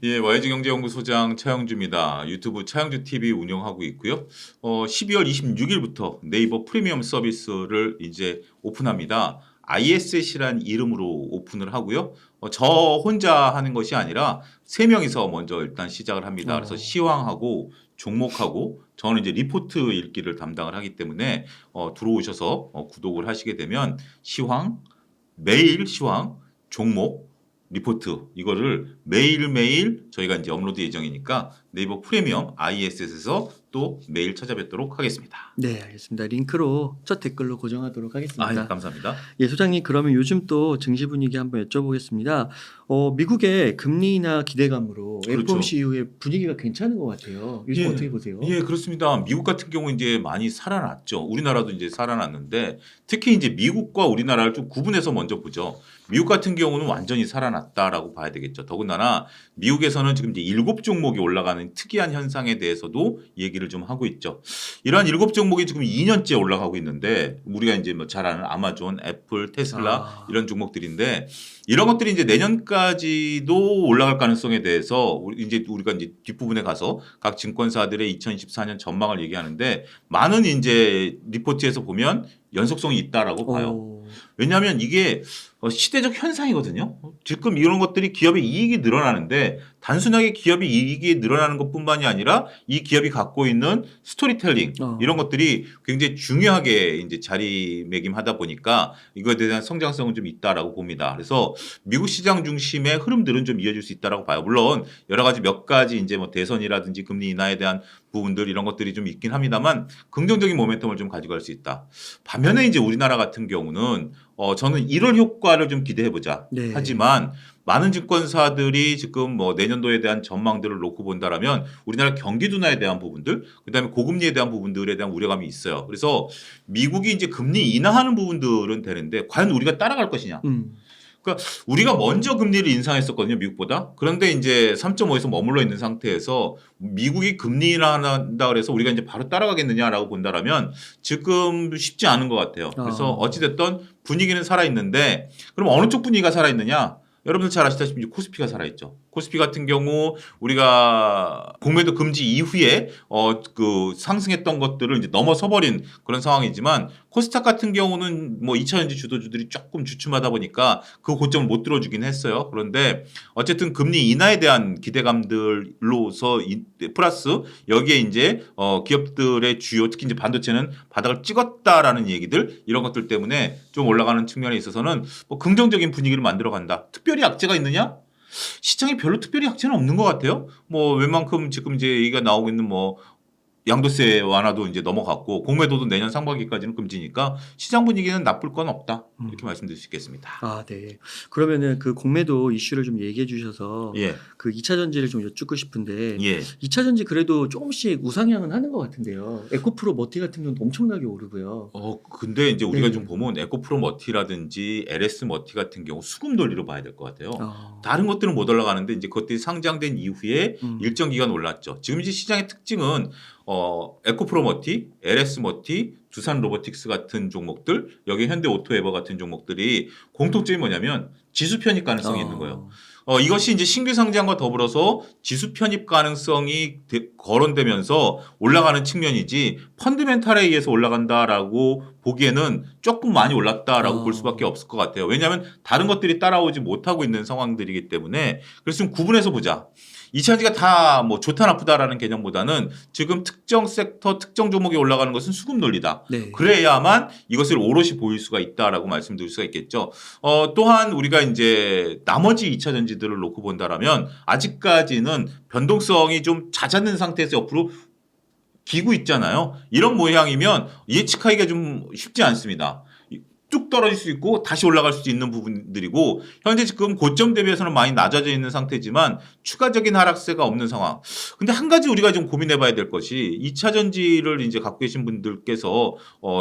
예, YG경제연구소장 차영주입니다. 유튜브 차영주 TV 운영하고 있고요. 12월 26일부터 네이버 프리미엄 서비스를 이제 오픈합니다. ISS이란 이름으로 오픈을 하고요. 저 혼자 하는 것이 아니라 세 명이서 먼저 일단 시작을 합니다. 그래서 시황하고 종목하고 저는 이제 리포트 읽기를 담당을 하기 때문에 들어오셔서 구독을 하시게 되면 시황, 매일 시황, 종목, 리포트 이거를 매일매일 저희가 이제 업로드 예정이니까 네이버 프리미엄 ISS에서 또 매일 찾아뵙도록 하겠습니다. 네, 알겠습니다. 링크로 첫 댓글로 고정하도록 하겠습니다. 예, 감사합니다. 예, 소장님 그러면 요즘 또 증시 분위기 한번 여쭤보겠습니다. 미국의 금리 인하 기대감으로 그렇죠. FOMC 이후에 분위기가 괜찮은 것 같아요. 요즘 어떻게 보세요? 예, 그렇습니다. 미국 같은 경우 이제 많이 살아났죠. 우리나라도 이제 살아났는데 특히 이제 미국과 우리나라를 좀 구분해서 먼저 보죠. 미국 같은 경우는 완전히 살아났다라고 봐야 되겠죠. 더군다나 미국에서는 지금 이제 7종목이 올라가는 특이한 현상에 대해서도 얘기를 좀 하고 있죠. 이러한 7종목이 지금 2년째 올라가고 있는데 우리가 이제 뭐 잘 아는 아마존, 애플, 테슬라 이런 종목들인데 이런 것들이 이제 내년까지도 올라갈 가능성에 대해서 우리가 이제 뒷부분에 가서 각 증권사들의 2024년 전망을 얘기하는데 많은 이제 리포트에서 보면 연속성이 있다라고 봐요. 왜냐하면 이게 시대적 현상이거든요. 지금 이런 것들이 기업의 이익이 늘어나는데 단순하게 기업의 이익이 늘어나는 것뿐만이 아니라 이 기업이 갖고 있는 스토리텔링 이런 것들이 굉장히 중요하게 이제 자리매김하다 보니까 이거에 대한 성장성은 좀 있다라고 봅니다. 그래서 미국 시장 중심의 흐름들은 좀 이어질 수 있다라고 봐요. 물론 여러 가지 몇 가지 이제 뭐 대선이라든지 금리 인하에 대한 부분들 이런 것들이 좀 있긴 합니다만 긍정적인 모멘텀을 좀 가져갈 수 있다. 반면에 이제 우리나라 같은 경우는 저는 1월 효과를 좀 기대해 보자. 네. 하지만 많은 증권사들이 지금 뭐 내년도에 대한 전망들을 놓고 본다라면 우리나라 경기 둔화에 대한 부분들, 그다음에 고금리에 대한 부분들에 대한 우려감이 있어요. 그래서 미국이 이제 금리 인하하는 부분들은 되는데 과연 우리가 따라갈 것이냐? 그러니까 우리가 먼저 금리를 인상했었거든요, 미국보다. 그런데 이제 3.5에서 머물러 있는 상태에서 미국이 금리 인하한다 그래서 우리가 이제 바로 따라가겠느냐라고 본다라면 지금 쉽지 않은 것 같아요. 그래서 어찌됐든 분위기는 살아있는데 그럼 어느 쪽 분위기가 살아있느냐? 여러분들 잘 아시다시피 코스피가 살아있죠. 코스피 같은 경우 우리가 공매도 금지 이후에 그 상승했던 것들을 이제 넘어서 버린 그런 상황이지만 코스닥 같은 경우는 뭐 2차전지 주도주들이 조금 주춤하다 보니까 그 고점을 못 들어주긴 했어요. 그런데 어쨌든 금리 인하에 대한 기대감들로서 플러스 여기에 이제 기업들의 주요 특히 이제 반도체는 바닥을 찍었다라는 얘기들 이런 것들 때문에 좀 올라가는 측면에 있어서는 뭐 긍정적인 분위기를 만들어 간다. 특별히 악재가 있느냐? 시장에 별로 특별히 악재는 없는 것 같아요. 뭐 웬만큼 지금 이제 얘기가 나오고 있는 뭐 양도세 완화도 이제 넘어갔고 공매도도 내년 상반기까지는 금지니까 시장 분위기는 나쁠 건 없다. 이렇게 말씀드릴 수 있겠습니다. 아, 네. 그러면은 그 공매도 이슈를 좀 얘기해 주셔서 예. 그 2차 전지를 좀 여쭙고 싶은데 예. 2차 전지 그래도 조금씩 우상향은 하는 것 같은데요. 에코프로 머티 같은 경우는 엄청나게 오르고요. 근데 이제 우리가 네. 좀 보면 에코프로 머티라든지 LS 머티 같은 경우 수급 논리로 봐야 될 것 같아요. 다른 것들은 못 올라가는데 이제 그것들이 상장된 이후에 일정 기간 올랐죠. 지금 이제 시장의 특징은 에코프로 머티, LS 머티, 두산 로보틱스 같은 종목들, 여기 현대 오토에버 같은 종목들이 공통점이 뭐냐면 지수 편입 가능성이 있는 거예요. 이것이 이제 신규 상장과 더불어서 지수 편입 가능성이 거론되면서 올라가는 측면이지 펀드멘탈에 의해서 올라간다라고 보기에는 조금 많이 올랐다라고 볼 수밖에 없을 것 같아요. 왜냐하면 다른 것들이 따라오지 못하고 있는 상황들이기 때문에 그래서 좀 구분해서 보자. 2차전지가 다 뭐 좋다 나쁘다라는 개념보다는 지금 특정 섹터 특정 종목이 올라가는 것은 수급 논리다. 네. 그래야만 이것을 오롯이 보일 수가 있다라고 말씀드릴 수가 있겠죠. 또한 우리가 이제 나머지 2차전지들을 놓고 본다라면 아직까지는 변동성이 좀 잦았는 상태에서 옆으로 기고 있잖아요. 이런 모양이면 예측하기가 좀 쉽지 않습니다. 쭉 떨어질 수 있고 다시 올라갈 수 있는 부분들이고 현재 지금 고점 대비해서는 많이 낮아져 있는 상태지만 추가적인 하락세가 없는 상황. 근데 한 가지 우리가 좀 고민해 봐야 될 것이 2차 전지를 이제 갖고 계신 분들께서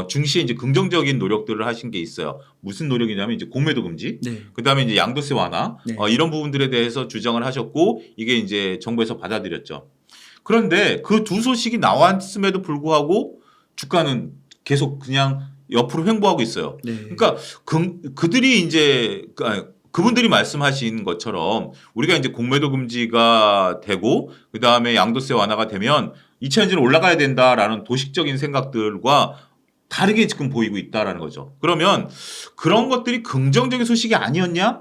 증시에 이제 긍정적인 노력들을 하신 게 있어요. 무슨 노력이냐면 이제 공매도 금지, 네. 그다음에 이제 양도세 완화, 네. 이런 부분들에 대해서 주장을 하셨고 이게 이제 정부에서 받아들였죠. 그런데 그 두 소식이 나왔음에도 불구하고 주가는 계속 그냥 옆으로 횡보하고 있어요. 네. 그러니까 그들이 이제 그분들이 말씀하신 것처럼 우리가 이제 공매도 금지가 되고 그다음에 양도세 완화가 되면 2차 전지는 올라가야 된다라는 도식적인 생각들과 다르게 지금 보이고 있다라는 거죠. 그러면 그런 것들이 긍정적인 소식이 아니었냐?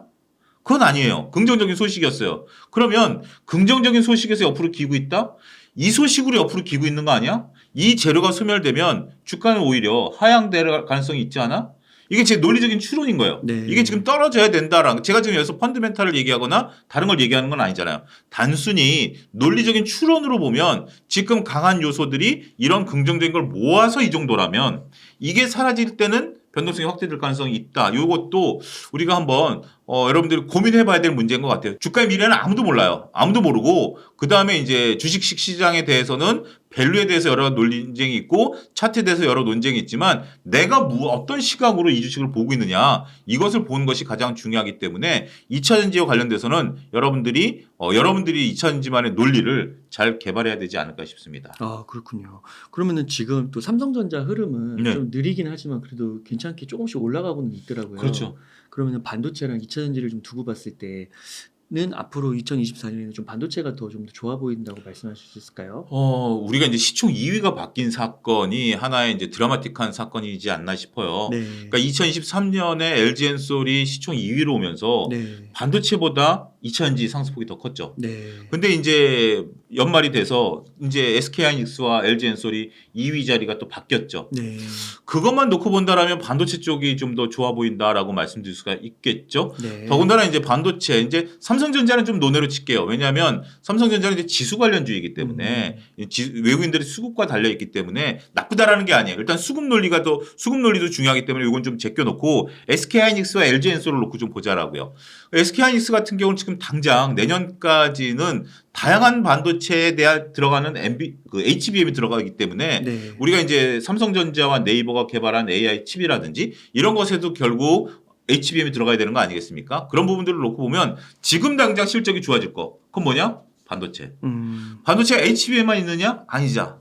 그건 아니에요. 긍정적인 소식이었어요. 그러면 긍정적인 소식에서 옆으로 기고 있다? 이 소식으로 옆으로 기고 있는 거 아니야? 이 재료가 소멸되면 주가는 오히려 하향될 가능성이 있지 않아? 이게 제 논리적인 추론인 거예요. 네. 이게 지금 떨어져야 된다라는 제가 지금 여기서 펀드멘탈을 얘기하거나 다른 걸 얘기하는 건 아니잖아요. 단순히 논리적인 추론으로 보면 지금 강한 요소들이 이런 긍정적인 걸 모아서 이 정도라면 이게 사라질 때는 변동성이 확대될 가능성이 있다. 이것도 우리가 한번 여러분들이 고민해봐야 될 문제인 것 같아요. 주가의 미래는 아무도 몰라요. 아무도 모르고 그 다음에 이제 주식식 시장에 대해서는 밸류에 대해서 여러 논쟁이 있고 차트에 대해서 여러 논쟁이 있지만 내가 어떤 시각으로 이 주식을 보고 있느냐 이것을 보는 것이 가장 중요하기 때문에 2차 전지와 관련돼서는 여러분들이 2차 전지만의 논리를 잘 개발해야 되지 않을까 싶습니다. 아, 그렇군요. 그러면은 지금 또 삼성전자 흐름은 네. 좀 느리긴 하지만 그래도 괜찮게 조금씩 올라가고는 있더라고요. 그렇죠. 그러면은 반도체랑 2차 전지를 좀 두고 봤을 때는 앞으로 2024년에는 좀 반도체가 더 좀 더 좋아 보인다고 말씀하실 수 있을까요? 우리가 이제 시총 2위가 바뀐 사건이 하나의 이제 드라마틱한 사건이지 않나 싶어요. 네. 그러니까 2023년에 LG엔솔이 시총 2위로 오면서 네. 반도체보다 2차 전지 상승폭이 더 컸죠. 네. 근데 이제 연말이 돼서 이제 SK하이닉스와 LG엔솔이 2위 자리가 또 바뀌었죠. 네. 그것만 놓고 본다라면 반도체 쪽이 좀 더 좋아 보인다라고 말씀드릴 수가 있겠죠. 네. 더군다나 이제 반도체 이제 삼성전자는 좀 논외로 칠게요. 왜냐하면 삼성전자는 이제 지수 관련주이기 때문에 외국인들이 수급과 달려 있기 때문에 나쁘다라는 게 아니에요. 일단 수급 논리도 중요하기 때문에 이건 좀 제껴놓고 SK하이닉스와 LG엔솔을 놓고 좀 보자라고요. SK하이닉스 같은 경우는 지금 당장 내년까지는 다양한 반도체에 대한 들어가는 HBM이 들어가기 때문에 네. 우리가 이제 삼성전자와 네이버가 개발한 AI 칩이라든지 이런 것에도 결국 HBM이 들어가야 되는 거 아니겠습니까? 그런 부분들을 놓고 보면 지금 당장 실적이 좋아질 거. 그건 뭐냐? 반도체. 반도체가 HBM만 있느냐? 아니다.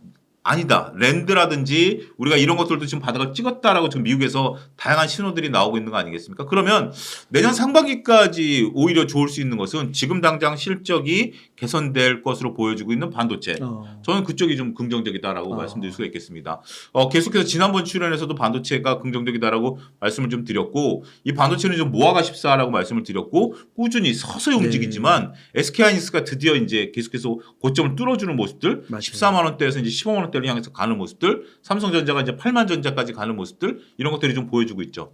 랜드라든지 우리가 이런 것들도 지금 바닥을 찍었다라고 지금 미국에서 다양한 신호들이 나오고 있는 거 아니겠습니까? 그러면 내년 상반기까지 오히려 좋을 수 있는 것은 지금 당장 실적이 개선될 것으로 보여지고 있는 반도체. 저는 그쪽이 좀 긍정적이다라고 말씀드릴 수가 있겠습니다. 계속해서 지난번 출연에서도 반도체가 긍정적이다라고 말씀을 좀 드렸고 이 반도체는 좀 모아가십사라고 말씀을 드렸고 꾸준히 서서히 움직이지만 SK하이닉스가 드디어 이제 계속해서 고점을 뚫어주는 모습들 맞아요. 14만 원대에서 이제 15만 원대를 향해서 가는 모습들 삼성전자가 이제 8만 전자까지 가는 모습들 이런 것들이 좀 보여주고 있죠.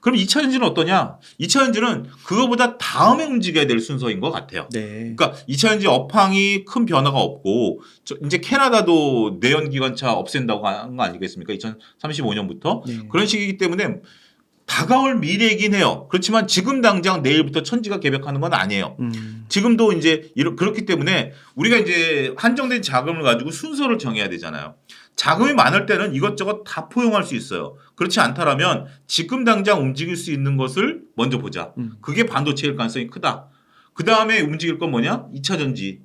그럼 2차 전지는 어떠냐? 2차 전지는 그거보다 다음에 움직여야 될 순서인 것 같아요. 네. 그러니까 2차 전지 업황이 큰 변화가 없고 이제 캐나다도 내연기관차 없앤다고 한 거 아니겠습니까? 2035년부터 네. 그런 식이기 때문에 다가올 미래이긴 해요. 그렇지만 지금 당장 내일부터 천지가 개벽하는 건 아니에요. 지금도 이제 그렇기 때문에 우리가 이제 한정된 자금을 가지고 순서를 정해야 되잖아요. 자금이 많을 때는 이것저것 다 포용할 수 있어요. 그렇지 않다라면 지금 당장 움직일 수 있는 것을 먼저 보자. 그게 반도체일 가능성이 크다. 그 다음에 움직일 건 뭐냐? 2차 전지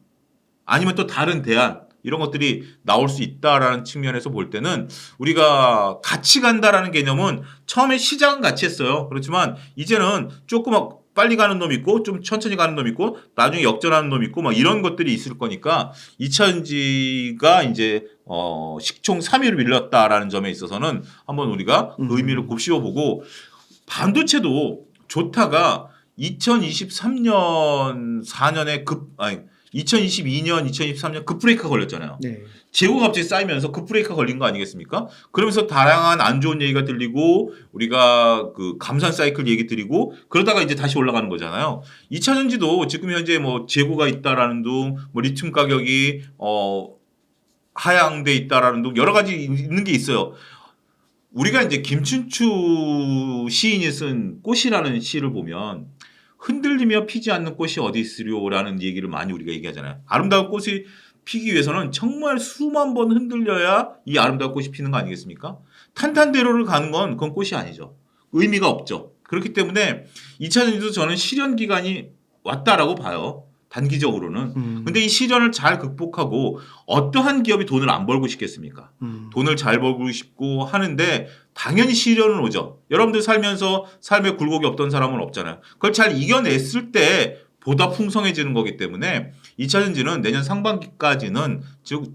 아니면 또 다른 대안 이런 것들이 나올 수 있다라는 측면에서 볼 때는 우리가 같이 간다라는 개념은 처음에 시작은 같이 했어요. 그렇지만 이제는 조금 빨리 가는 놈 있고 좀 천천히 가는 놈 있고 나중에 역전하는 놈 있고 막 이런 것들이 있을 거니까 2차 전지가 이제 시총 3위로 밀렸다라는 점에 있어서는 한번 우리가 그 의미를 곱씹어보고 반도체도 좋다가 2023년 2022년, 2023년 급브레이크가 걸렸잖아요. 네. 재고가 갑자기 쌓이면서 급브레이크가 걸린 거 아니겠습니까? 그러면서 다양한 안 좋은 얘기가 들리고 우리가 그 감산 사이클 얘기 들리고 그러다가 이제 다시 올라가는 거잖아요. 2차 전지도 지금 현재 뭐 재고가 있다라는 둥, 뭐 리튬 가격이 하향돼 있다라는 둥 여러 가지 있는 게 있어요. 우리가 이제 김춘추 시인이 쓴 꽃이라는 시를 보면 흔들리며 피지 않는 꽃이 어디 있으려라는 얘기를 많이 우리가 얘기하잖아요. 아름다운 꽃이 피기 위해서는 정말 수만 번 흔들려야 이 아름다운 꽃이 피는 거 아니겠습니까? 탄탄대로를 가는 건 그건 꽃이 아니죠. 의미가 없죠. 그렇기 때문에 2차 전지도 저는 실현 기간이 왔다라고 봐요. 단기적으로는. 근데 이 시련을 잘 극복하고 어떠한 기업이 돈을 안 벌고 싶겠습니까? 돈을 잘 벌고 싶고 하는데 당연히 시련은 오죠. 여러분들 살면서 삶에 굴곡이 없던 사람은 없잖아요. 그걸 잘 이겨냈을 때 보다 풍성해지는 거기 때문에 2차 전지는 내년 상반기까지는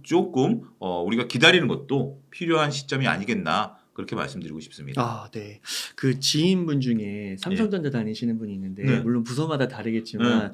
조금 우리가 기다리는 것도 필요한 시점이 아니겠나 그렇게 말씀드리고 싶습니다. 아, 네. 그 지인분 중에 삼성전자 다니시는 분이 있는데 네. 물론 부서마다 다르겠지만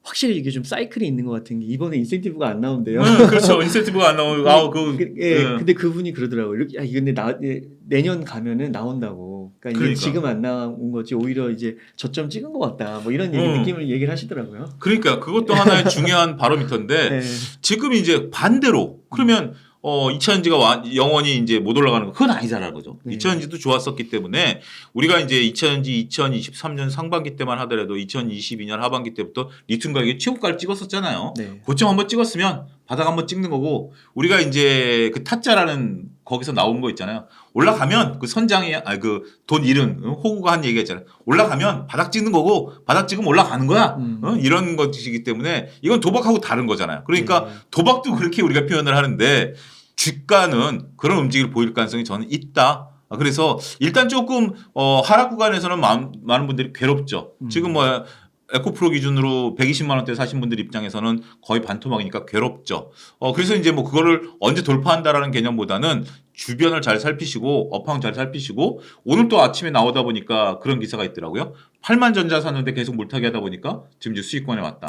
확실히 이게 좀 사이클이 있는 것 같은 게 이번에 인센티브가 안 나온대요. 그렇죠. 인센티브가 안 나오고 근데 그분이 그러더라고요. 이렇게, 야, 근데 내년 가면은 나온다고. 그러니까 이게 그러니까. 지금 안 나온 거지 오히려 이제 저점 찍은 것 같다. 뭐 이런 느낌을 얘기를 하시더라고요. 그러니까 그것도 하나의 중요한 바로미터인데 네. 지금 이제 반대로 그러면 2차 전지가 영원히 이제 못 올라가는 거 그건 아니잖아요, 그죠? 네. 2차 전지도 좋았었기 때문에 우리가 이제 2차 전지 2023년 상반기 때만 하더라도 2022년 하반기 때부터 리튬 가격이 최고가를 찍었었잖아요. 네. 고점 한번 찍었으면 바닥 한번 찍는 거고 우리가 이제 그 타짜라는 거기서 나온 거 있잖아요. 올라가면 그 선장이 그 돈 잃은 호구가 한 얘기했잖아요. 올라가면 바닥 찍는 거고 바닥 찍으면 올라가는 거야. 이런 것이기 때문에 이건 도박하고 다른 거잖아요. 그러니까 네. 도박도 그렇게 우리가 표현을 하는데 주가는 그런 움직임을 보일 가능성이 저는 있다. 그래서 일단 조금 하락 구간에서는 많은 분들이 괴롭죠. 지금 뭐 에코프로 기준으로 120만 원대 사신 분들 입장에서는 거의 반토막이니까 괴롭죠. 그래서 이제 뭐 그거를 언제 돌파한다라는 개념보다는 주변을 잘 살피시고 업황 잘 살피시고 오늘 또 아침에 나오다 보니까 그런 기사가 있더라고요. 8만 전자 샀는데 계속 물타기 하다 보니까 지금 이제 수익권에 왔다.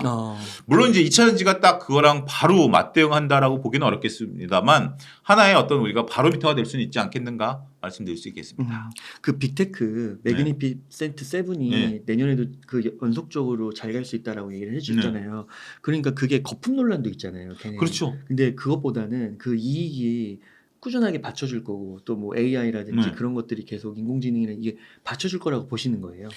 물론 이제 2차 전지가 딱 그거랑 바로 맞대응한다라고 보기는 어렵겠습니다만 하나의 어떤 우리가 바로미터가 될 수는 있지 않겠는가 말씀드릴 수 있겠습니다. 그 빅테크 매그니피센트 세븐이 네. 내년에도 그 연속적으로 잘 갈 수 있다라고 얘기를 해주잖아요. 그러니까 그게 거품 논란도 있잖아요. 걔네. 그렇죠. 근데 그것보다는 그 이익이 꾸준하게 받쳐줄 거고 또 뭐 AI라든지 네. 그런 것들이 계속 인공지능이나 이게 받쳐줄 거라고 보시는 거예요.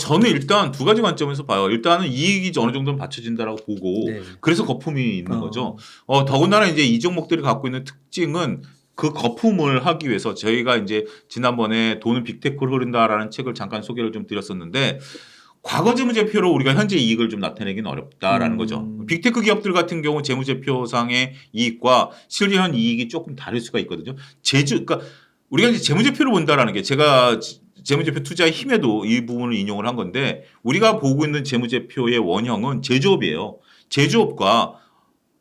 저는 일단 두 가지 관점에서 봐요. 일단은 이익이 어느 정도는 받쳐진다라고 보고 네. 그래서 거품이 있는 거죠. 더군다나 이제 이 종목들이 갖고 있는 특징은 그 거품을 하기 위해서 저희가 이제 지난번에 돈은 빅테크로 흐른다라는 책을 잠깐 소개를 좀 드렸었는데 과거 재무제표로 우리가 현재 이익을 좀 나타내기는 어렵다라는 거죠. 빅테크 기업들 같은 경우 재무제표상의 이익과 실현 이익이 조금 다를 수가 있거든요. 그러니까 우리가 이제 재무제표를 본다라는 게 제가 재무제표 투자의 힘에도 이 부분을 인용을 한 건데 우리가 보고 있는 재무제표의 원형은 제조업이에요. 제조업과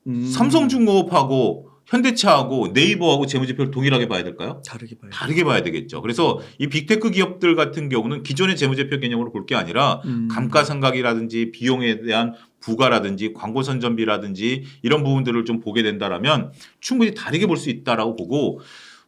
삼성중공업하고 현대차하고 네이버하고 재무제표를 동일하게 봐야 될까요? 다르게 봐요. 다르게 봐야 되겠죠. 그래서 이 빅테크 기업들 같은 경우는 기존의 재무제표 개념으로 볼 게 아니라 감가상각이라든지 비용에 대한 부가라든지 광고 선전비라든지 이런 부분들을 좀 보게 된다라면 충분히 다르게 볼 수 있다라고 보고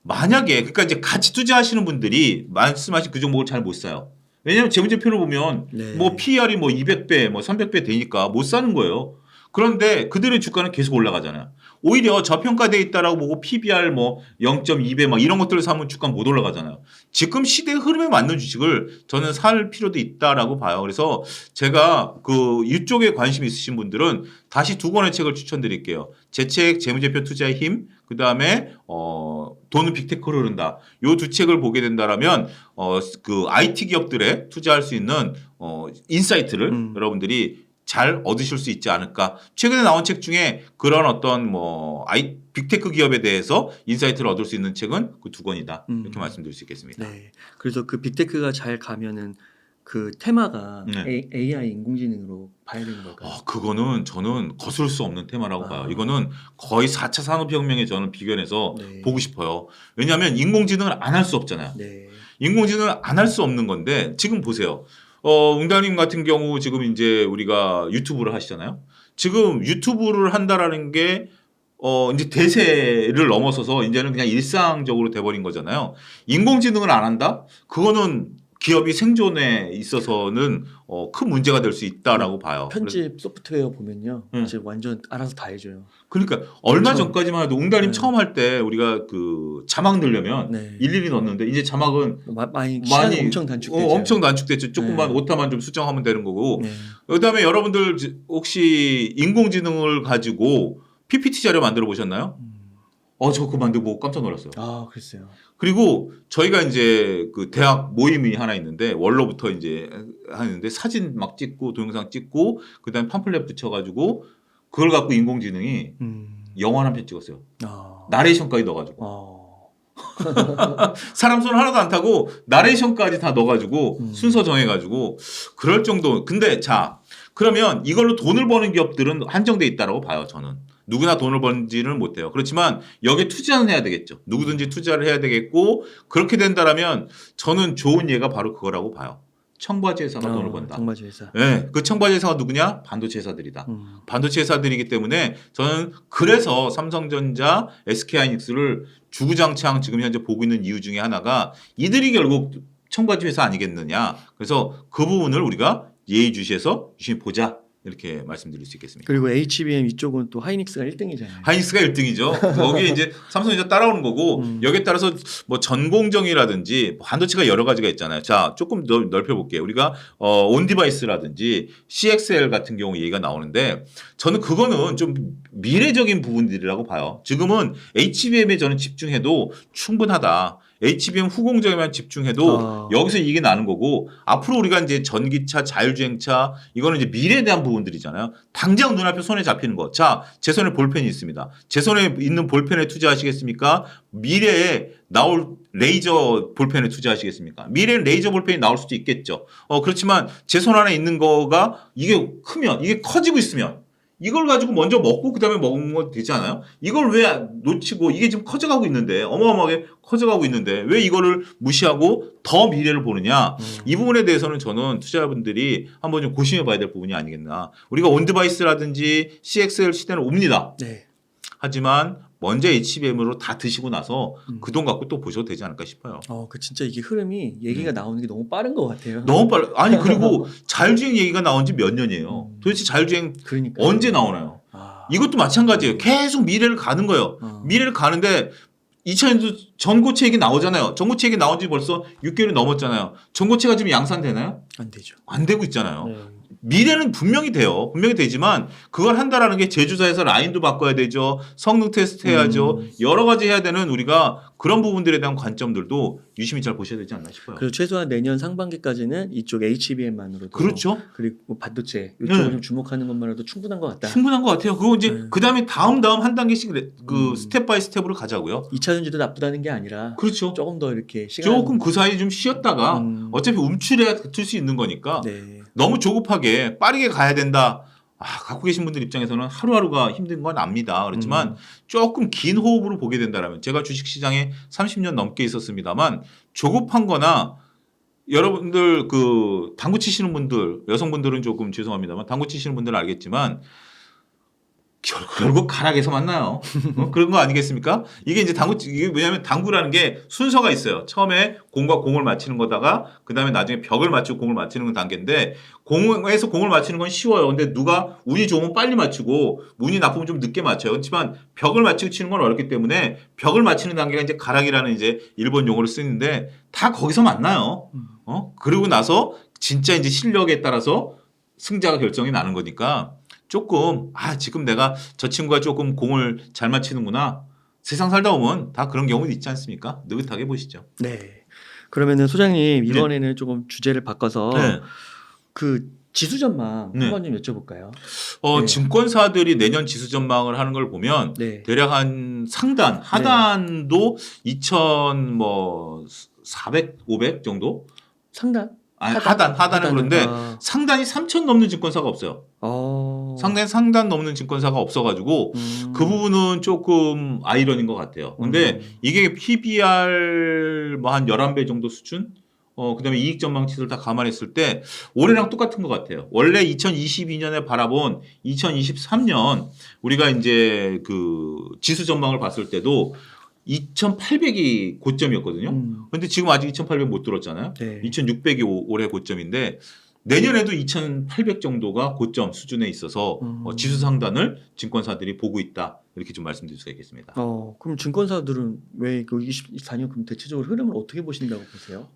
만약에 그러니까 이제 같이 투자하시는 분들이 말씀하신 그 종목을 잘 못 사요. 왜냐하면 재무제표를 보면 네. 뭐 PER이 뭐 200배, 뭐 300배 되니까 못 사는 거예요. 그런데 그들의 주가는 계속 올라가잖아요. 오히려 저평가돼 있다라고 보고 PBR 뭐 0.2배 막 이런 것들을 사면 주가 못 올라가잖아요. 지금 시대의 흐름에 맞는 주식을 저는 살 필요도 있다라고 봐요. 그래서 제가 그 이쪽에 관심 있으신 분들은 다시 두 권의 책을 추천드릴게요. 제 책 재무제표 투자의 힘, 그 다음에 돈은 빅테크로 흐른다. 요 두 책을 보게 된다라면 그 IT 기업들에 투자할 수 있는 인사이트를 여러분들이 잘 얻으실 수 있지 않을까. 최근에 나온 책 중에 그런 어떤 빅테크 기업에 대해서 인사이트를 얻을 수 있는 책은 그 두 권이다. 이렇게 말씀드릴 수 있겠습니다. 네. 그래서 그 빅테크가 잘 가면은 그 테마가 AI 인공지능으로 봐야 되는 걸까요? 그거는 저는 거스를 수 없는 테마라고 봐요. 이거는 거의 4차 산업혁명에 저는 비견해서 보고 싶어요. 왜냐하면 인공지능을 안 할 수 없잖아요. 네. 인공지능을 안 할 수 없는 건데 지금 보세요. 웅달님 같은 경우 지금 이제 우리가 유튜브를 하시잖아요. 지금 유튜브를 한다라는 게 이제 대세를 넘어서서 이제는 그냥 일상적으로 돼버린 거잖아요. 인공지능을 안 한다? 그거는 기업이 생존에 있어서는 큰 문제가 될 수 있다라고 봐요. 편집 소프트웨어 보면요, 이제 완전 알아서 다 해줘요. 그러니까 얼마 그렇죠. 전까지만 해도 웅달님 네. 처음 할 때 우리가 그 자막 넣으려면 일일이 넣었는데 이제 자막은 많이 시간이 엄청 단축되죠. 엄청 단축됐죠. 조금만 오타만 좀 수정하면 되는 거고. 그다음에 여러분들 혹시 인공지능을 가지고 PPT 자료 만들어 보셨나요? 저 그만두고 보고 깜짝 놀랐어요. 아, 글쎄요. 그리고 저희가 이제 그 대학 모임이 하나 있는데 원로부터 이제 하는데 사진 막 찍고 동영상 찍고 그다음에 팜플렛 붙여가지고 그걸 갖고 인공지능이 영화 한 편 찍었어요. 아, 나레이션까지 넣어가지고 사람 손 하나도 안 타고 나레이션까지 다 넣어가지고 순서 정해가지고 그럴 정도. 근데 자 그러면 이걸로 돈을 버는 기업들은 한정돼 있다라고 봐요. 저는 누구나 돈을 버는지는 못해요. 그렇지만 여기에 투자는 해야 되겠죠. 누구든지 투자를 해야 되겠고 그렇게 된다라면 저는 좋은 예가 바로 그거라고 봐요. 청바지 회사가 돈을 번다. 청바지 회사. 네, 그 청바지 회사가 누구냐? 반도체 회사들이다. 반도체 회사들이기 때문에 저는 그래서 삼성전자, SK하이닉스를 주구장창 지금 현재 보고 있는 이유 중에 하나가 이들이 결국 청바지 회사 아니겠느냐. 그래서 그 부분을 우리가 예의주시해서 유심히 보자. 이렇게 말씀드릴 수 있겠습니다. 그리고 HBM 이쪽은 또 하이닉스가 1등이잖아요. 하이닉스가 1등이죠. 거기에 이제 삼성전자 따라오는 거고 여기에 따라서 뭐 전공정이라든지 반도체가 여러 가지가 있잖아요. 자, 조금 넓혀볼게요. 우리가 온디바이스라든지 CXL 같은 경우 얘기가 나오는데 저는 그거는 좀 미래적인 부분들이라고 봐요. 지금은 HBM에 저는 집중해도 충분하다. HBM 후공정에만 집중해도 여기서 이게 나는 거고 앞으로 우리가 이제 전기차, 자율주행차 이거는 이제 미래에 대한 부분들이잖아요. 당장 눈앞에 손에 잡히는 거. 자, 제 손에 볼펜이 있습니다. 제 손에 있는 볼펜에 투자하시겠습니까? 미래에 나올 레이저 볼펜에 투자하시겠습니까? 미래엔 레이저 볼펜이 나올 수도 있겠죠. 그렇지만 제 손 안에 있는 거가 이게 크면 이게 커지고 있으면 이걸 가지고 먼저 먹고 그다음에 먹으면 되지 않아요? 이걸 왜 놓치고 이게 지금 커져가고 있는데 어마어마하게 커져가고 있는데 왜 이거를 무시하고 더 미래를 보느냐? 이 부분에 대해서는 저는 투자자분들이 한번 좀 고심해 봐야 될 부분이 아니겠나. 우리가 온디바이스라든지 CXL 시대는 옵니다. 네. 하지만 먼저 HBM으로 다 드시고 나서 그 돈 갖고 또 보셔도 되지 않을까 싶어요. 그 진짜 이게 흐름이 얘기가 나오는 게 너무 빠른 것 같아요. 너무 빨라. 아니 그리고 자율주행 얘기가 나온 지 몇 년이에요. 도대체 자율주행 그러니까 언제 나오나요? 이것도 마찬가지예요. 계속 미래를 가는 거예요. 미래를 가는데 2000년도 전고체 얘기 나오잖아요. 전고체 얘기 나온 지 벌써 6개월이 넘었잖아요. 전고체가 지금 양산되나요? 안 되죠. 안 되고 있잖아요. 네. 미래는 분명히 돼요. 분명히 되지만 그걸 한다라는 게 제조사에서 라인도 바꿔야 되죠. 성능 테스트 해야죠. 여러 가지 해야 되는 우리가 그런 부분들에 대한 관점들도 유심히 잘 보셔야 되지 않나 싶어요. 그리고 최소한 내년 상반기까지는 이쪽 HBM만으로도 그렇죠. 그리고 뭐 반도체 이쪽을 네. 좀 주목하는 것만으로도 충분한 것 같다. 충분한 것 같아요. 그거 이제 그다음에 다음 한 단계씩 그 스텝 바이 스텝으로 가자고요. 2차 전지도 나쁘다는 게 아니라 그렇죠. 조금 더 이렇게 시간 조금 그 사이 좀 쉬었다가 어차피 움츠려야 될 수 있는 거니까 네. 너무 조급하게 빠르게 가야 된다. 갖고 계신 분들 입장에서는 하루하루가 힘든 건 압니다. 그렇지만 조금 긴 호흡으로 보게 된다면 제가 주식시장에 30년 넘게 있었습니다만 조급한 거나 여러분들 그 당구 치시는 분들 여성분들은 조금 죄송합니다만 당구 치시는 분들은 알겠지만 결국 가락에서 만나요. 그런 거 아니겠습니까? 이게 이제 이게 왜냐하면 당구라는 게 순서가 있어요. 처음에 공과 공을 맞히는 거다가 그 다음에 나중에 벽을 맞추고 공을 맞히는 건 단계인데 공에서 공을 맞히는 건 쉬워요. 근데 누가 운이 좋으면 빨리 맞추고 운이 나쁘면 좀 늦게 맞춰요. 그렇지만 벽을 맞추고 치는 건 어렵기 때문에 벽을 맞히는 단계가 이제 가락이라는 이제 일본 용어를 쓰는데 다 거기서 만나요. 그러고 나서 진짜 이제 실력에 따라서 승자가 결정이 나는 거니까 조금 지금 내가 저 친구가 조금 공을 잘 맞히는구나. 세상 살다 보면 다 그런 경우도 있지 않습니까? 느긋하게 보시죠. 네. 그러면은 소장님 이번에는 조금 주제를 바꿔서 네. 그 지수 전망 네. 한번 좀 여쭤볼까요? 네. 증권사들이 내년 지수 전망을 하는 걸 보면 네. 대략 한 상단, 하단도 2,400, 500 정도? 상단? 하단은 그런데 상단이 3,000 넘는 증권사가 없어요. 상단 넘는 증권사가 없어가지고 그 부분은 조금 아이러니인 것 같아요. 근데 이게 PBR 뭐 한 11배 정도 수준? 그다음에 이익 전망치를 다 감안했을 때 올해랑 똑같은 것 같아요. 원래 2022년에 바라본 2023년 우리가 이제 그 지수 전망을 봤을 때도 2,800이 고점이었거든요. 근데 지금 아직 2,800 못 들었잖아요. 네. 2,600이 올해 고점인데 내년에도 2,800 정도가 고점 수준에 있어서 지수 상단을 증권사들이 보고 있다. 이렇게 좀 말씀드릴 수가 있겠습니다. 그럼 증권사들은 왜 그 24년 그럼 대체적으로 흐름을 어떻게 보신다고 보세요?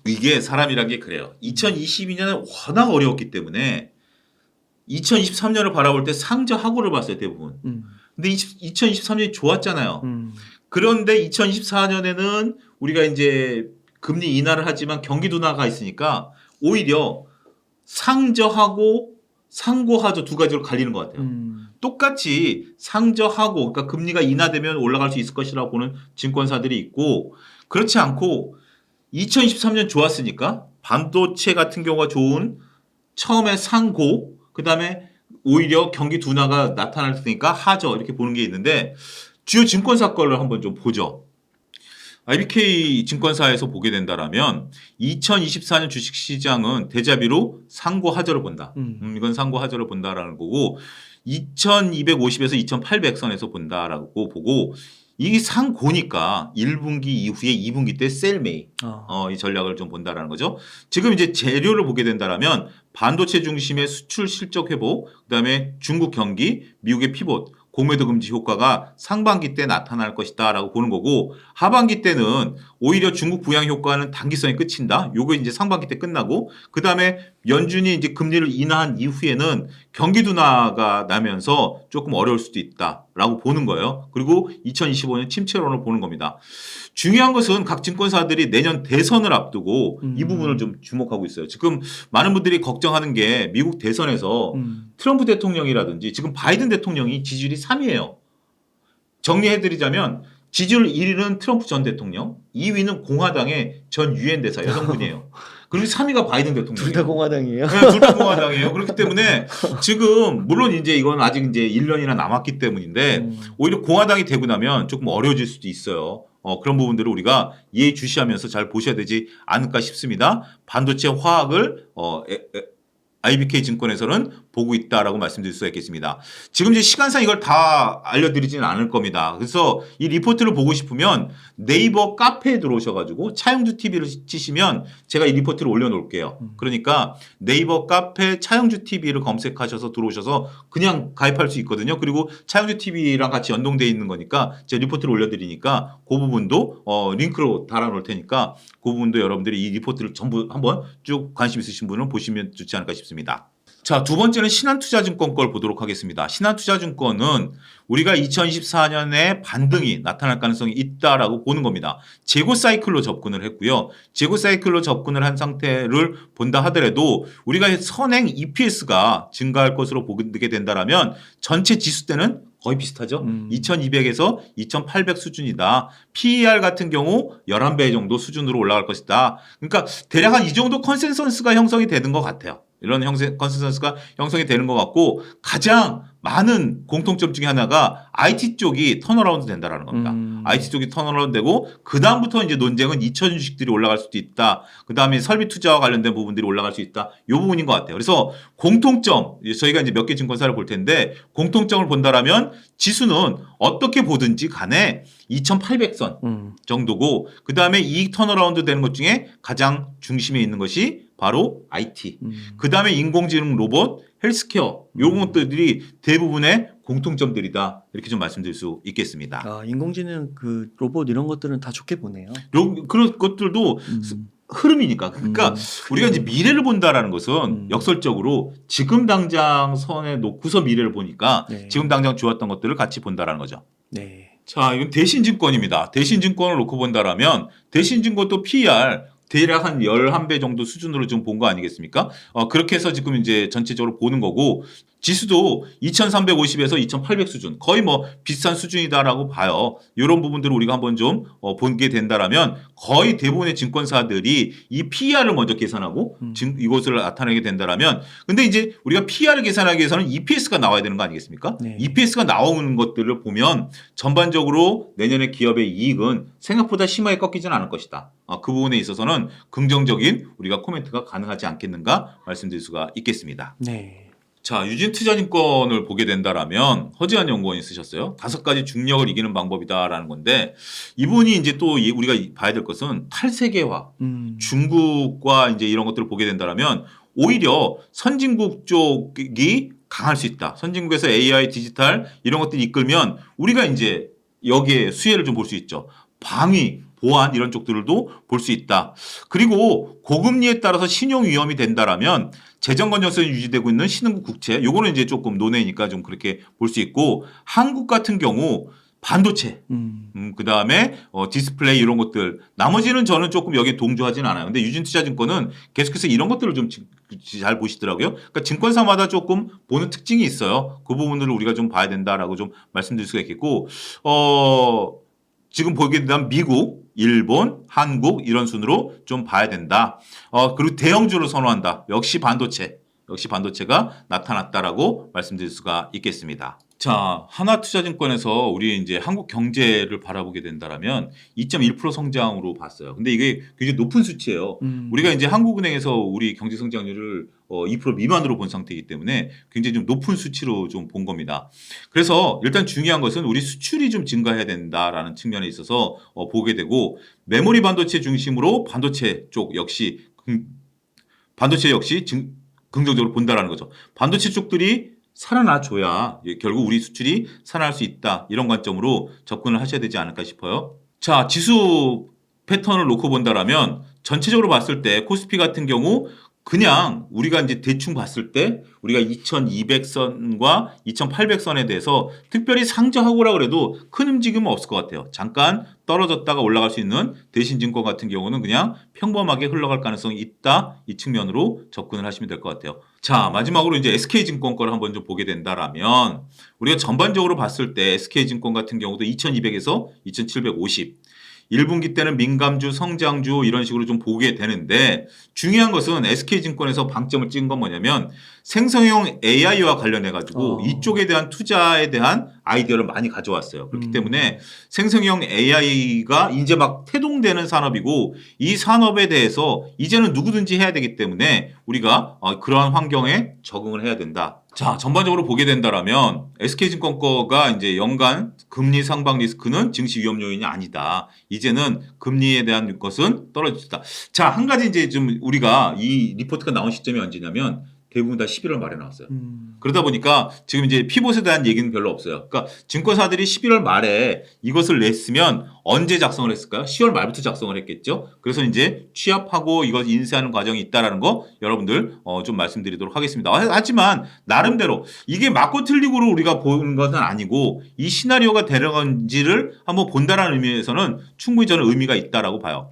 이게 사람이란 게 그래요. 2022년은 워낙 어려웠기 때문에 2023년을 바라볼 때 상저하고를 봤어요, 대부분. 근데 2023년이 좋았잖아요. 음. 그런데 2024년에는 우리가 이제 금리 인하를 하지만 경기 둔화가 있으니까 오히려 상저하고 상고하저 두 가지로 갈리는 것 같아요. 똑같이 상저하고 그러니까 금리가 인하되면 올라갈 수 있을 것이라고 보는 증권사들이 있고 그렇지 않고 2023년 좋았으니까 반도체 같은 경우가 좋은 처음에 상고 그다음에 오히려 경기 둔화가 나타났으니까 하저 이렇게 보는 게 있는데 주요 증권사 거를 한번 좀 보죠. IBK 증권사에서 보게 된다라면 2024년 주식시장은 대자비로 상고 하저를 본다. 이건 상고 하저를 본다라는 거고 2250에서 2800선에서 본다라고 보고 이 상고니까 1분기 이후에 2분기 때 셀메이 이 전략을 좀 본다라는 거죠. 지금 이제 재료를 보게 된다라면 반도체 중심의 수출 실적 회복, 그다음에 중국 경기, 미국의 피봇, 공매도 금지 효과가 상반기 때 나타날 것이다라고 보는 거고 하반기 때는 오히려 중국 부양 효과는 단기성에 끝인다. 요거 이제 상반기 때 끝나고 그다음에 연준이 이제 금리를 인하한 이후에는 경기 둔화가 나면서 조금 어려울 수도 있다라고 보는 거예요. 그리고 2025년 침체론을 보는 겁니다. 중요한 것은 각 증권사들이 내년 대선을 앞두고 이 부분을 좀 주목하고 있어요. 지금 많은 분들이 걱정하는 게 미국 대선에서 트럼프 대통령이라든지 지금 바이든 대통령이 지지율이 3위예요. 정리해드리자면 지지율 1위는 트럼프 전 대통령, 2위는 공화당의 전 유엔 대사 여성분이에요. 그리고 3위가 바이든 대통령이에요. 둘 다 공화당이에요? 네, 둘 다 공화당이에요. 그렇기 때문에 지금 물론 이제 이건 아직 이제 1년이나 남았기 때문인데 오히려 공화당이 되고 나면 조금 어려워질 수도 있어요. 그런 부분들을 우리가 예의주시하면서 잘 보셔야 되지 않을까 싶습니다. 반도체 화학을 IBK 증권에서는 보고 있다라고 말씀드릴 수가 있겠습니다. 지금 이제 시간상 이걸 다 알려드리지는 않을 겁니다. 그래서 이 리포트를 보고 싶으면 네이버 카페에 들어오셔가지고 차영주 TV를 치시면 제가 이 리포트를 올려놓을게요. 그러니까 네이버 카페 차영주 TV를 검색하셔서 들어오셔서 그냥 가입할 수 있거든요. 그리고 차영주 TV랑 같이 연동되어 있는 거니까 제가 리포트를 올려드리니까 그 부분도 링크로 달아놓을 테니까 그 부분도 여러분들이 이 리포트를 전부 한번 쭉 관심 있으신 분은 보시면 좋지 않을까 싶습니다. 자, 두 번째는 신한투자증권 걸 보도록 하겠습니다. 신한투자증권은 우리가 2024년에 반등이 나타날 가능성이 있다라고 보는 겁니다. 재고 사이클로 접근을 했고요. 재고 사이클로 접근을 한 상태를 본다 하더라도 우리가 선행 EPS가 증가할 것으로 보게 된다라면 전체 지수 때는 거의 비슷하죠. 2200에서 2800 수준이다. PER 같은 경우 11배 정도 수준으로 올라갈 것이다. 그러니까 대략 한 이 정도 컨센서스가 형성이 되는 것 같아요. 이런 컨센서스가 형성이 되는 것 같고 가장 많은 공통점 중에 하나가 IT 쪽이 턴어라운드 된다라는 겁니다. IT 쪽이 턴어라운드 되고 그 다음부터 이제 논쟁은 2차 주식들이 올라갈 수도 있다. 그 다음에 설비 투자와 관련된 부분들이 올라갈 수 있다. 이 부분인 것 같아요. 그래서 공통점 저희가 이제 몇 개 증권사를 볼 텐데 공통점을 본다라면 지수는 어떻게 보든지 간에 2,800선 정도고 그 다음에 이익 턴어라운드 되는 것 중에 가장 중심에 있는 것이 바로 IT. 그 다음에 인공지능 로봇, 헬스케어 이런 것들이 대부분의 공통점들이다. 이렇게 좀 말씀드릴 수 있겠습니다. 아, 인공지능 그 로봇 이런 것들은 다 좋게 보네요. 그런 것들도 흐름이니까. 그러니까 우리가 이제 미래를 본다라는 것은 역설적으로 지금 당장 선에 놓고서 미래를 보니까 네. 지금 당장 좋았던 것들을 같이 본다라는 거죠. 네. 자, 이건 대신증권입니다. 대신증권을 놓고 본다라면 대신증권도 PER 대략 한 11배 정도 수준으로 좀 본 거 아니겠습니까? 그렇게 해서 지금 이제 전체적으로 보는 거고 지수도 2350에서 2800 수준 거의 뭐 비슷한 수준이다라고 봐요. 이런 부분들을 우리가 한번 좀 보게 된다라면 거의 대부분의 증권사들이 이 PER을 먼저 계산하고 이것을 나타내게 된다라면 근데 이제 우리가 PER을 계산하기 위해서는 EPS가 나와야 되는 거 아니겠습니까? 네. EPS가 나오는 것들을 보면 전반적으로 내년에 기업의 이익은 생각보다 심하게 꺾이지는 않을 것이다. 그 부분에 있어서는 긍정적인 우리가 코멘트가 가능하지 않겠는가 말씀드릴 수가 있겠습니다. 네. 자, 유진투자증권을 보게 된다라면 허지한 연구원이 쓰셨어요. 5가지 중력을 이기는 방법이다라는 건데 이분이 이제 또 우리가 봐야 될 것은 탈세계화, 중국과 이제 이런 것들을 보게 된다라면 오히려 선진국 쪽이 강할 수 있다. 선진국에서 AI, 디지털 이런 것들이 이끌면 우리가 이제 여기에 수혜를 좀 볼 수 있죠. 방위, 보안 이런 쪽들도 볼 수 있다. 그리고 고금리에 따라서 신용 위험이 된다라면 재정 건전성이 유지되고 있는 신흥국 국채 요거는 이제 조금 논외니까 좀 그렇게 볼 수 있고 한국 같은 경우 반도체 그다음에 디스플레이 이런 것들 나머지는 저는 조금 여기에 동조하진 않아요. 근데 유진투자증권은 계속해서 이런 것들을 좀 잘 보시더라고요. 그러니까 증권사마다 조금 보는 특징이 있어요. 그 부분들을 우리가 좀 봐야 된다라고 좀 말씀드릴 수가 있겠고 지금 보게 된다면 미국, 일본, 한국 이런 순으로 좀 봐야 된다. 그리고 대형주를 선호한다. 역시 반도체가 나타났다라고 말씀드릴 수가 있겠습니다. 자, 하나투자증권에서 우리 이제 한국 경제를 바라보게 된다라면 2.1% 성장으로 봤어요. 근데 이게 굉장히 높은 수치예요. 우리가 이제 한국은행에서 우리 경제 성장률을 2% 미만으로 본 상태이기 때문에 굉장히 좀 높은 수치로 좀 본 겁니다. 그래서 일단 중요한 것은 우리 수출이 좀 증가해야 된다라는 측면에 있어서 보게 되고 메모리 반도체 중심으로 반도체 역시 긍정적으로 본다라는 거죠. 반도체 쪽들이 살아나줘야 결국 우리 수출이 살아날 수 있다. 이런 관점으로 접근을 하셔야 되지 않을까 싶어요. 자, 지수 패턴을 놓고 본다라면 전체적으로 봤을 때 코스피 같은 경우 그냥 우리가 이제 대충 봤을 때 우리가 2200선과 2800선에 대해서 특별히 상저하고라 그래도 큰 움직임은 없을 것 같아요. 잠깐 떨어졌다가 올라갈 수 있는 대신증권 같은 경우는 그냥 평범하게 흘러갈 가능성이 있다. 이 측면으로 접근을 하시면 될 것 같아요. 자, 마지막으로 이제 SK증권 거를 한번 좀 보게 된다라면 우리가 전반적으로 봤을 때 SK증권 같은 경우도 2200에서 2750 1분기 때는 민감주, 성장주 이런 식으로 좀 보게 되는데 중요한 것은 SK증권에서 방점을 찍은 건 뭐냐면 생성형 AI와 관련해 가지고 이쪽에 대한 투자에 대한 아이디어를 많이 가져왔어요. 그렇기 때문에 생성형 AI가 이제 막 태동되는 산업이고 이 산업에 대해서 이제는 누구든지 해야 되기 때문에 우리가 그러한 환경에 적응을 해야 된다. 자, 전반적으로 보게 된다라면 SK증권 거가 이제 연간 금리 상방 리스크는 증시 위험 요인이 아니다. 이제는 금리에 대한 것은 떨어졌다. 자, 한 가지 이제 좀 우리가 이 리포트가 나온 시점이 언제냐면 대부분 다 11월 말에 나왔어요. 그러다 보니까 지금 이제 피봇에 대한 얘기는 별로 없어요. 그러니까 증권사들이 11월 말에 이것을 냈으면 언제 작성을 했을까요? 10월 말부터 작성을 했겠죠. 그래서 이제 취합하고 이것 인쇄하는 과정이 있다라는 거 여러분들 좀 말씀드리도록 하겠습니다. 하지만 나름대로 이게 맞고 틀리고로 우리가 보는 것은 아니고 이 시나리오가 되는지를 한번 본다라는 의미에서는 충분히 저는 의미가 있다라고 봐요.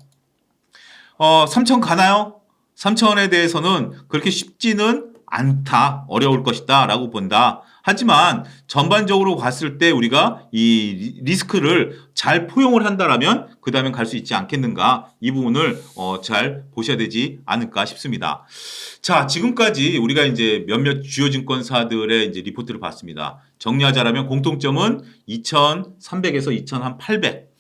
3천 가나요? 3천에 대해서는 그렇게 쉽지는 않다, 어려울 것이다 라고 본다. 하지만 전반적으로 봤을 때 우리가 이 리스크를 잘 포용을 한다라면 그 다음에 갈 수 있지 않겠는가, 이 부분을 잘 보셔야 되지 않을까 싶습니다. 자, 지금까지 우리가 이제 몇몇 주요 증권사들의 이제 리포트를 봤습니다. 정리하자라면 공통점은 2300에서 2800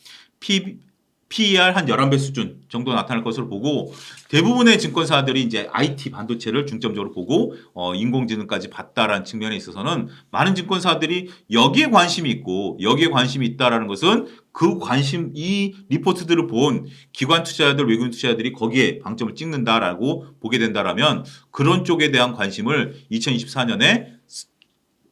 PER 한 11배 수준 정도 나타날 것으로 보고, 대부분의 증권사들이 이제 IT 반도체를 중점적으로 보고 인공지능까지 봤다라는 측면에 있어서는 많은 증권사들이 여기에 관심이 있고, 여기에 관심이 있다라는 것은 그 관심, 이 리포트들을 본 기관 투자자들, 외국인 투자자들이 거기에 방점을 찍는다라고 보게 된다라면 그런 쪽에 대한 관심을 2024년에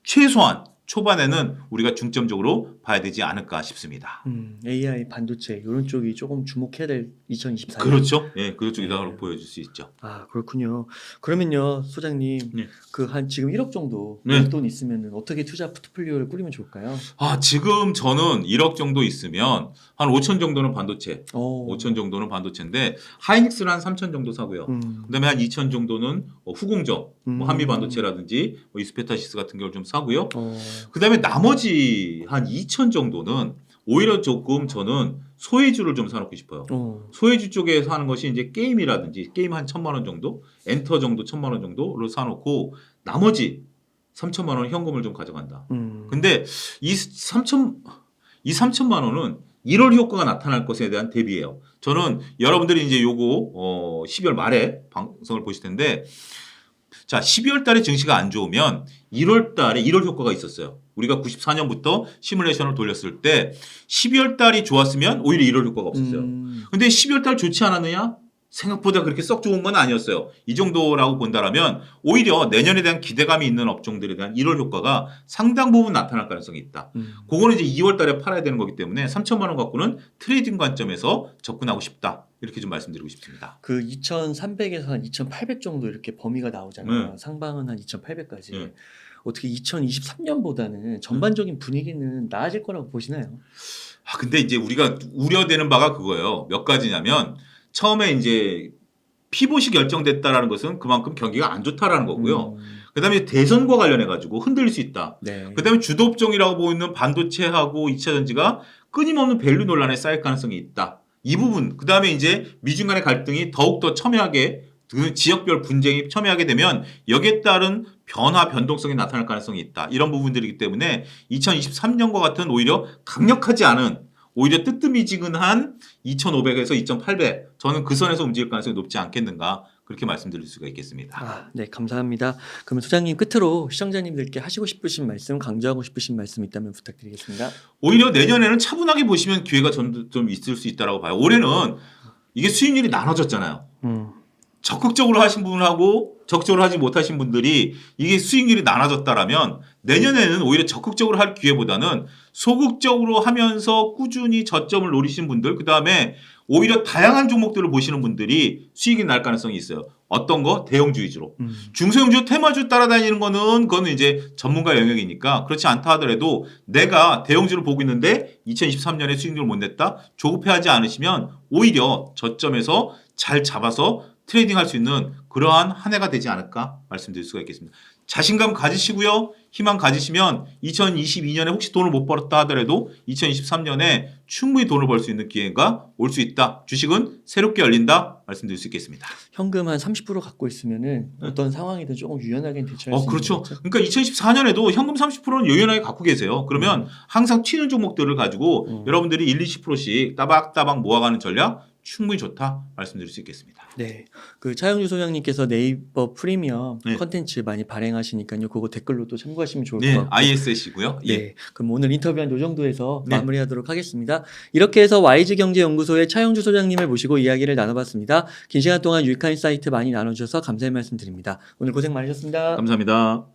최소한 초반에는 우리가 중점적으로 봐야 되지 않을까 싶습니다. AI 반도체 이런 쪽이 조금 주목해야 될 2024년. 그렇죠. 예, 그쪽이다라고 보여줄 수 있죠. 아, 그렇군요. 그러면요, 소장님, 네. 그 한 지금 1억 정도 네. 돈 있으면은 어떻게 투자 포트폴리오를 꾸리면 좋을까요? 지금 저는 1억 정도 있으면 한 5천 정도는 반도체, 오. 5천 정도는 반도체인데 하이닉스는 한 3천 정도 사고요. 그다음에 한 2천 정도는 후공정, 뭐 한미 반도체라든지 뭐 이스페타시스 같은 걸 좀 사고요. 그다음에 나머지 한 2천 정도는 오히려 조금 저는 소외주를 좀 사놓고 싶어요. 소외주 쪽에 사는 것이 이제 게임이라든지 게임 한 1,000만 원 정도, 엔터 정도 1,000만 원 정도를 사놓고 나머지 3천만 원 현금을 좀 가져간다. 근데 이 3천만 원은 1월 효과가 나타날 것에 대한 대비예요. 저는 여러분들이 이제 요거 12월 말에 방송을 보실 텐데, 자, 12월 달에 증시가 안 좋으면 1월 달에 1월 효과가 있었어요. 우리가 94년부터 시뮬레이션을 돌렸을 때 12월 달이 좋았으면 오히려 1월 효과가 없었어요. 근데 12월 달 좋지 않았느냐? 생각보다 그렇게 썩 좋은 건 아니었어요. 이 정도라고 본다라면 오히려 내년에 대한 기대감이 있는 업종들에 대한 1월 효과가 상당 부분 나타날 가능성이 있다. 그거는 이제 2월 달에 팔아야 되는 거기 때문에 3천만 원 갖고는 트레이딩 관점에서 접근하고 싶다. 이렇게 좀 말씀드리고 싶습니다. 그 2,300에서 한 2,800 정도 이렇게 범위가 나오잖아요. 상방은 한 2,800까지. 네. 어떻게 2023년보다는 전반적인 분위기는 나아질 거라고 보시나요? 근데 이제 우리가 우려되는 바가 그거예요. 몇 가지냐면 처음에 이제 피봇이 결정됐다라는 것은 그만큼 경기가 안 좋다라는 거고요. 그다음에 대선과 관련해 가지고 흔들릴 수 있다. 네. 그다음에 주도 업종이라고 보이는 반도체하고 2차 전지가 끊임없는 밸류 논란에 쌓일 가능성이 있다. 이 부분. 그다음에 이제 미중 간의 갈등이 더욱더 첨예하게 그 지역별 분쟁이 첨예하게 되면 여기에 따른 변화 변동성이 나타날 가능성이 있다. 이런 부분들이기 때문에 2023년과 같은 오히려 강력하지 않은 오히려 뜨뜻미지근한 2,500에서 2,800 저는 그 선에서 움직일 가능성이 높지 않겠는가 그렇게 말씀드릴 수가 있겠습니다. 네, 감사합니다. 그러면 소장님 끝으로 시청자님들께 하시고 싶으신 말씀, 강조하고 싶으신 말씀 있다면 부탁드리겠습니다. 오히려 내년에는 차분하게 보시면 기회가 좀 있을 수 있다라고 봐요. 올해는 이게 수익률이 나눠졌잖아요. 적극적으로 하신 분하고 적극적으로 하지 못하신 분들이 이게 수익률이 나눠졌다라면 내년에는 오히려 적극적으로 할 기회보다는 소극적으로 하면서 꾸준히 저점을 노리시는 분들 그다음에 오히려 다양한 종목들을 보시는 분들이 수익이 날 가능성이 있어요. 어떤 거? 대형주 위주로. 중소형주, 테마주 따라다니는 그거는 이제 전문가 영역이니까 그렇지 않다 하더라도 내가 대형주를 보고 있는데 2023년에 수익률을 못 냈다? 조급해하지 않으시면 오히려 저점에서 잘 잡아서 트레이딩 할 수 있는 그러한 한 해가 되지 않을까 말씀드릴 수가 있겠습니다. 자신감 가지시고요. 희망 가지시면 2022년에 혹시 돈을 못 벌었다 하더라도 2023년에 충분히 돈을 벌 수 있는 기회가 올 수 있다. 주식은 새롭게 열린다. 말씀드릴 수 있겠습니다. 현금 한 30% 갖고 있으면은 어떤 상황이든 조금 유연하게 대처할 수 있는 그렇죠. 거죠? 그러니까 2024년에도 현금 30%는 유연하게 갖고 계세요. 그러면 항상 튀는 종목들을 가지고 여러분들이 1, 20%씩 따박따박 모아가는 전략 충분히 좋다 말씀드릴 수 있겠습니다. 네, 그 차영주 소장님께서 네이버 프리미엄 네. 컨텐츠 많이 발행하시니까요. 그거 댓글로 또 참고하시면 좋을 것 네, 같고. ISS이고요. 네, 그럼 오늘 인터뷰한 요 정도에서 네. 마무리하도록 하겠습니다. 이렇게 해서 YG경제연구소의 차영주 소장님을 모시고 이야기를 나눠봤습니다. 긴 시간 동안 유익한 사이트 많이 나눠주셔서 감사의 말씀 드립니다. 오늘 고생 많으셨습니다. 감사합니다.